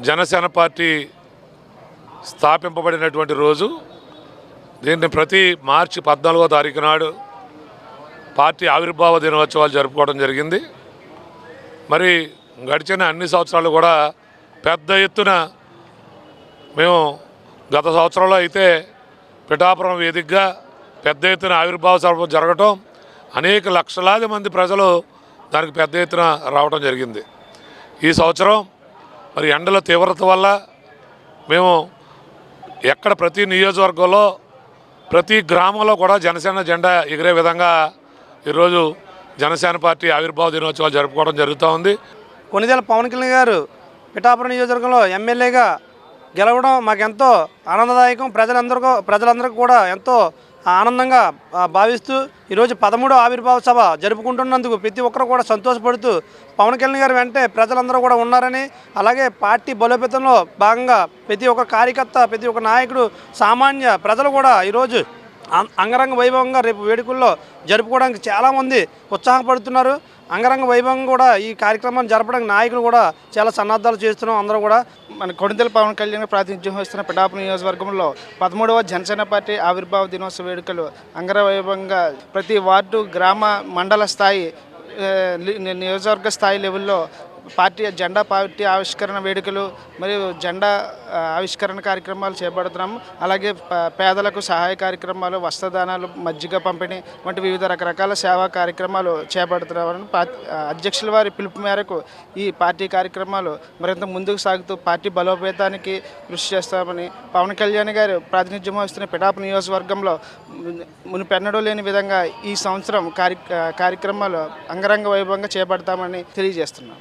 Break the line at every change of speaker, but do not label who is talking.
Janasena party స్థాపింపబడినటువంటి రోజు. దీన్ని ప్రతి మార్చి 14వ తారీఖు నాడు పార్టీ ఆవిర్భావ దినోత్సవాలు జరుపుకోవడం జరిగింది. మరి గడిచిన అన్ని సంవత్సరాలు కూడా పెద్ద ఎత్తున మేము గత సంవత్సరంలో అయితే పిఠాపురం వేదికగా పెద్ద ఎత్తున ఆవిర్భావ సభ జరగటం, అనేక లక్షలాది మంది ప్రజలు దానికి పెద్ద ఎత్తున రావడం జరిగింది. ఈ సంవత్సరం మరి ఎండల తీవ్రత వల్ల మేము ఎక్కడ ప్రతి నియోజకవర్గంలో ప్రతి గ్రామంలో కూడా జనసేన జెండా ఎగిరే విధంగా ఈరోజు జనసేన పార్టీ ఆవిర్భావ దినోత్సవాలు జరుపుకోవడం జరుగుతూ ఉంది.
కొణిదెల పవన్ కళ్యాణ్ గారు పిఠాపురం నియోజకవర్గంలో ఎమ్మెల్యేగా గెలవడం మాకెంతో ఆనందదాయకం. ప్రజలందరికీ కూడా ఎంతో ఆనందంగా భావిస్తూ ఈరోజు 13వ ఆవిర్భావ సభ జరుపుకుంటున్నందుకు ప్రతి ఒక్కరు కూడా సంతోషపడుతూ పవన్ కళ్యాణ్ గారు వెంటే ప్రజలందరూ కూడా ఉన్నారని, అలాగే పార్టీ బలోపేతంలో భాగంగా ప్రతి ఒక్క కార్యకర్త, ప్రతి ఒక్క నాయకుడు, సామాన్య ప్రజలు కూడా ఈరోజు అంగరంగ వైభవంగా రేపు వేడుకల్లో జరుపుకోవడానికి చాలామంది ఉత్సాహపడుతున్నారు. అంగరంగ వైభవంగా కూడా ఈ కార్యక్రమాన్ని జరపడానికి నాయకులు కూడా చాలా సన్నద్ధాలు చేస్తున్నాం. అందరూ కూడా
మన కొణిదెల పవన్ కళ్యాణ్ ప్రాతినిధ్యం వస్తున్న పిఠాపురం నియోజకవర్గంలో 13వ జనసేన పార్టీ ఆవిర్భావ దినోత్సవ వేడుకలు అంగరంగ వైభవంగా ప్రతి వార్డు, గ్రామ, మండల స్థాయి, నియోజకవర్గ స్థాయి లెవెల్లో జెండా పార్టీ ఆవిష్కరణ వేడుకలు మరియు జెండా ఆవిష్కరణ కార్యక్రమాలు చేపడుతున్నాము. అలాగే పేదలకు సహాయ కార్యక్రమాలు, వస్త్రదానాలు, మజ్జిగ పంపిణీ వంటి వివిధ రకరకాల సేవా కార్యక్రమాలు చేపడుతున్నామని అధ్యక్షుల వారి పిలుపు మేరకు ఈ పార్టీ కార్యక్రమాలు మరింత ముందుకు సాగుతూ పార్టీ బలోపేతానికి కృషి చేస్తామని పవన్ కళ్యాణ్ గారు ప్రాతినిధ్యం వస్తున్న పిఠాపురం నియోజకవర్గంలో మునుపెన్నడూ లేని విధంగా ఈ సంవత్సరం కార్యక్రమాలు అంగరంగ వైభవంగా చేపడతామని తెలియజేస్తున్నాం.